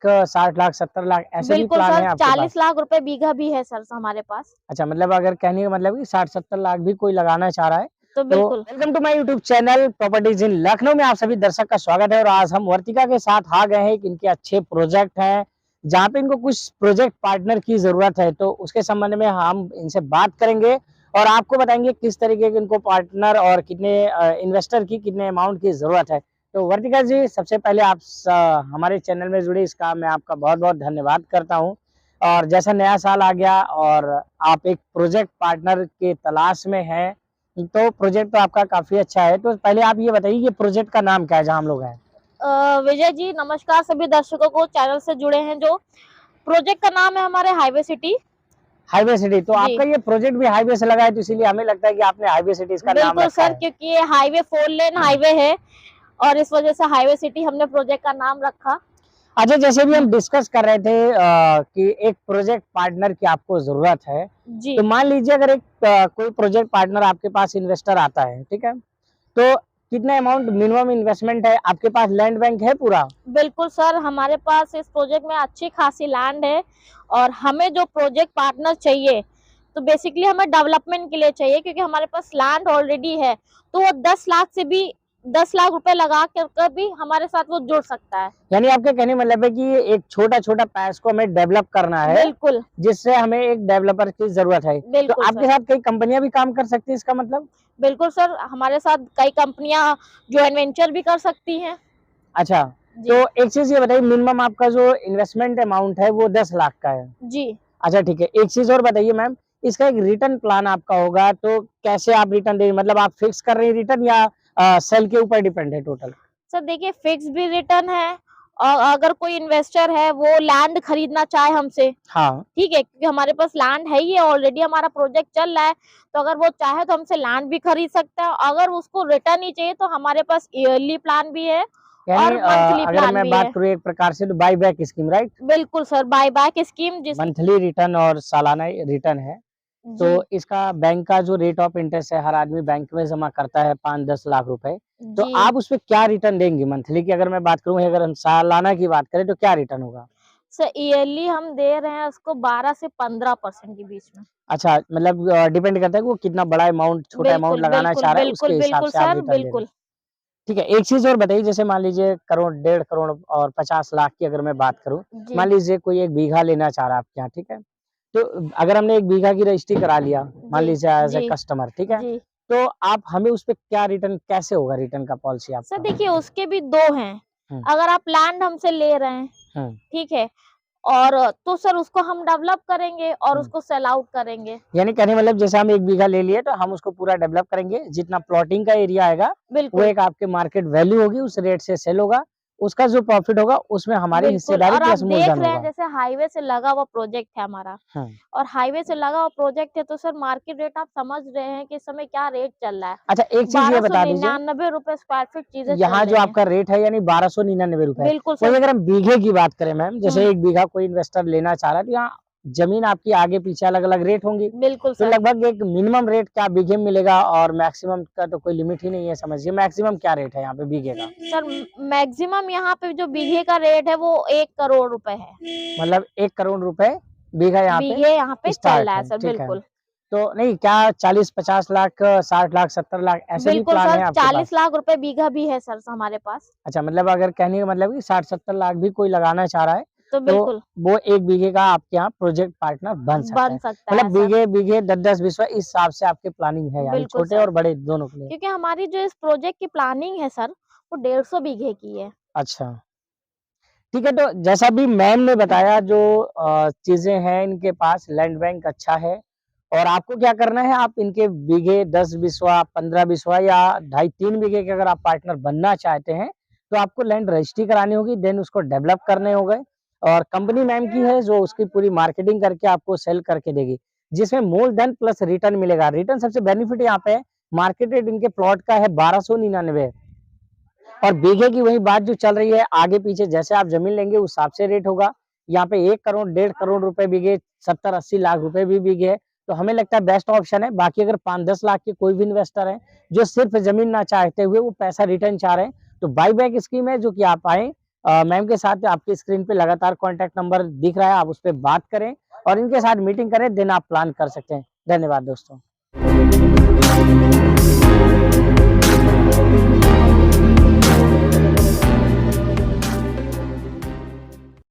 लाख, 60 लाख, 70 लाख ऐसे भी बिल्कुल प्लान है सर, आपके 40 पास? लाख रुपए बीघा भी है सर हमारे पास। अच्छा, मतलब अगर कहने का मतलब कि 60-70 लाख भी कोई लगाना चाह रहा है, तो तो बिल्कुल। Welcome to my YouTube channel properties in Lucknow में आप सभी दर्शक का स्वागत है। और आज हम वर्तिका के साथ आ गए हैं कि इनके अच्छे प्रोजेक्ट हैं, जहाँ पे इनको कुछ प्रोजेक्ट पार्टनर की ज़रूरत है, तो उसके संबंध में हम इनसे बात करेंगे और आपको बताएँगे किस तरीके के इनको पार्टनर और कितने इन्वेस्टर की कितने अमाउंट की ज़रूरत है। तो वर्तिका जी, सबसे पहले आप हमारे चैनल में जुड़े इसका मैं आपका बहुत-बहुत धन्यवाद करता हूँ। और जैसा नया साल आ गया और आप एक प्रोजेक्ट पार्टनर के तलाश में हैं, तो प्रोजेक्ट तो आपका काफ़ी अच्छा है। तो पहले आप ये बताइए कि प्रोजेक्ट का नाम क्या है जहाँ हम लोग हैं? विजय जी नमस्कार सभी दर्शकों को, चैनल से जुड़े हैं जो। प्रोजेक्ट का नाम है हमारे हाईवे सिटी। हाईवे सिटी, तो जी आपका ये प्रोजेक्ट भी हाईवे से लगा है, तो इसीलिए हमें लगता है कि आपने हाईवे सिटी इसका नाम बिल्कुल रखा सर, है। क्योंकि ये हाईवे 4 लेन हाईवे है और इस वजह से हाईवे सिटी हमने प्रोजेक्ट का नाम रखा। अच्छा, जैसे भी हम डिस्कस कर रहे थे कि एक प्रोजेक्ट पार्टनर की आपको ज़रूरत है, जी तो मान लीजिए अगर एक कोई प्रोजेक्ट पार्टनर आपके पास इन्वेस्टर आता है, ठीक है? तो कितना अमाउंट मिनिमम इन्वेस्टमेंट है? आपके पास लैंड बैंक है पूरा? बिल्कुल सर, हमारे पास इस प्रोजेक्ट में अच्छी खासी लैंड है और हमें जो प्रोजेक्ट पार्टनर चाहिए तो बेसिकली हमें डेवलपमेंट के लिए चाहिए, क्योंकि हमारे पास लैंड ऑलरेडी है। तो वो 10 लाख से भी 10 लाख रुपए लगा कर भी हमारे साथ वो जुड़ सकता है। यानी आपके कहने का मतलब है कि एक छोटा-छोटा पैच को हमें डेवलप करना है, बिल्कुल जिससे हमें एक डेवलपर की ज़रूरत है। तो बिल्कुल आपके सर। साथ कई कंपनियाँ भी काम कर सकती हैं इसका मतलब? बिल्कुल सर, हमारे साथ कई कंपनियां जॉइंट वेंचर भी कर सकती हैं। अच्छा, तो जी एक चीज़ ये बताइए, मिनिमम आपका जो इन्वेस्टमेंट अमाउंट है वो 10 लाख का है। जी। अच्छा ठीक है, एक चीज़ और बताइए मैम, इसका एक रिटर्न प्लान आपका होगा, तो कैसे आप रिटर्न देंगे? मतलब आप फिक्स कर रही हैं रिटर्न या सेल के ऊपर डिपेंड है टोटल? सर देखिए, फिक्स भी रिटर्न है और अगर कोई इन्वेस्टर है वो लैंड खरीदना चाहे हमसे, हाँ। ठीक है, क्योंकि हमारे पास लैंड है ही है, ऑलरेडी हमारा प्रोजेक्ट चल रहा है। तो अगर वो चाहे तो हमसे लैंड भी खरीद सकता है। अगर उसको रिटर्न ही चाहिए तो हमारे पास ईयरली प्लान भी है यानी और मंथली अगर प्लान मैं भी बात है। करूँ एक प्रकार से, तो बाय बैक स्कीम, राइट? बिल्कुल सर, बाय बैक स्कीम जिसमें। मंथली रिटर्न और सालाना रिटर्न है। तो जी इसका बैंक का जो रेट ऑफ इंटरेस्ट है, हर आदमी बैंक में जमा करता है 5-10 लाख रुपए। तो जी। आप उसपे क्या रिटर्न देंगी मंथली की? अगर मैं बात करूँ, अगर हम सालाना की बात करें तो क्या रिटर्न होगा? सर ईयरली हम दे रहे हैं उसको 12 से 15% के बीच में। अच्छा, मतलब डिपेंड करता है कि वो कितना बड़ा अमाउंट, छोटा अमाउंट बिल्कुल लगाना बिल्कुल चाह रहा है, उसके बिल्कुल हिसाब बिल्कुल से आप सर, रिटर्न दे रहे हैं। बिल्कुल। ठीक है, एक चीज़ और बताइए, जैसे मान लीजिए करोड़, 1.5 करोड़ और 50 लाख की अगर मैं बात करूँ, जी मान लीजिए कोई 1 बीघा लेना चाह रहा है आपके यहाँ, ठीक है? तो अगर हमने 1 बीघा की रजिस्ट्री करा लिया, मान जी लीजिए एज़ अ जी कस्टमर, ठीक है? जी। तो आप हमें उसपे क्या रिटर्न, कैसे होगा रिटर्न का पॉलिसी सर आपका? देखिए, उसके भी 2 हैं। हुँ, अगर आप लैंड हमसे ले रहे हैं, हुँ, ठीक है? और तो सर उसको हम डेवलप करेंगे और हुँ। उसको सेल आउट करेंगे। यानी कहने का मतलब, जैसे हम 1 बीघा ले लिए तो हम उसको पूरा डेवलप करेंगे, जितना प्लॉटिंग का एरिया आएगा, वो बिल्कुल, एक आपके मार्केट वैल्यू होगी, उस रेट से सेल होगा, उसका जो प्रॉफिट होगा उसमें हमारी बिल्कुल। हिस्सेदारी और आप प्लस देख मूलधन रहे हैं होगा। जैसे हाईवे से लगा हुआ प्रोजेक्ट है हमारा हुँ। और हाईवे से लगा हुआ प्रोजेक्ट है तो सर मार्केट रेट आप समझ रहे हैं कि इस समय क्या रेट चल रहा है। अच्छा, एक चीज़ ये बता दीजिए, 1299 रुपए स्क्वायर फीट चीज़ें यहाँ चल जो रही हैं। आपका रेट है यानी ₹1299, बिल्कुल वहीं सर। अगर हम बीघे की बात करें मैम, हुँ, जैसे 1 बीघा कोई इन्वेस्टर लेना चाह रहा है, तो यहाँ ज़मीन आपकी आगे-पीछे अलग-अलग रेट होंगी। बिल्कुल तो सर। लगभग एक मिनिमम रेट क्या बीघे में मिलेगा और मैक्सिमम का तो कोई लिमिट ही नहीं है समझिए, मैक्सिमम क्या रेट है यहाँ पे बीघे का? सर मैक्सिमम यहाँ पे जो बीघे का रेट है वो 1 करोड़ रुपए है। मतलब 1 करोड़ रुपए बीघा यहाँ पे बीघे यहाँ पे चल स्टार्ट रहा है है, सर, ठीक है। बिल्कुल। तो नहीं, क्या 40-50 लाख, 60 लाख, 70 लाख ऐसे भी बिल्कुल प्लान सर, है आपके 40 पास? लाख रुपए बीघा भी है सर हमारे पास। अच्छा, मतलब अगर कहने का मतलब कि 60-70 लाख भी कोई लगाना चाह रहा है, तो तो बिल्कुल, वो 1 बीघे का आपके यहाँ प्रोजेक्ट पार्टनर बन सकता बन है। सकता है मतलब सर। बीघे-बीघे, 10-10, 20 इस हिसाब से आपकी प्लानिंग है, यानी बिल्कुल छोटे सर, और बड़े दोनों के लिए। क्योंकि हमारी जो इस प्रोजेक्ट की प्लानिंग है सर, वो 150 बीघे की है। अच्छा, ठीक है, तो जैसा भी मैम ने बताया, जो चीज़ें हैं इनके पास, लैंड बैंक अच्छा है और आपको क्या करना है, आप इनके बीघे 10 बिसवा, 15 बिसवा या ढाई 3 बीघे के अगर आप पार्टनर बनना चाहते हैं, तो आपको लैंड रजिस्ट्री करानी होगी, देन उसको डेवलप करने होंगे और कंपनी मैम की है जो उसकी पूरी मार्केटिंग करके आपको सेल करके देगी, जिसमें मूलधन प्लस रिटर्न मिलेगा। रिटर्न सबसे बेनिफिट यहाँ पे है, मार्केट रेट इनके प्लॉट का है 1299 और बीघे की वही बात जो चल रही है, आगे पीछे जैसे आप ज़मीन लेंगे उस हिसाब से रेट होगा। यहाँ पे 1 करोड़, 1.5 करोड़ रुपए बीघे, 70-80 लाख रुपए भी बीघे है। तो हमें लगता है बेस्ट ऑप्शन है। बाकी अगर 5-10 लाख के कोई भी इन्वेस्टर हैं, जो सिर्फ ज़मीन ना चाहते हुए वो पैसा रिटर्न चाह रहे हैं, तो बाय बैक स्कीम है, जो कि आप आएँ, मैम के साथ आपकी स्क्रीन पे लगातार कॉन्टैक्ट नंबर दिख रहा है, आप उस पे बात करें और इनके साथ मीटिंग करें, देन आप प्लान कर सकते हैं। धन्यवाद दोस्तों।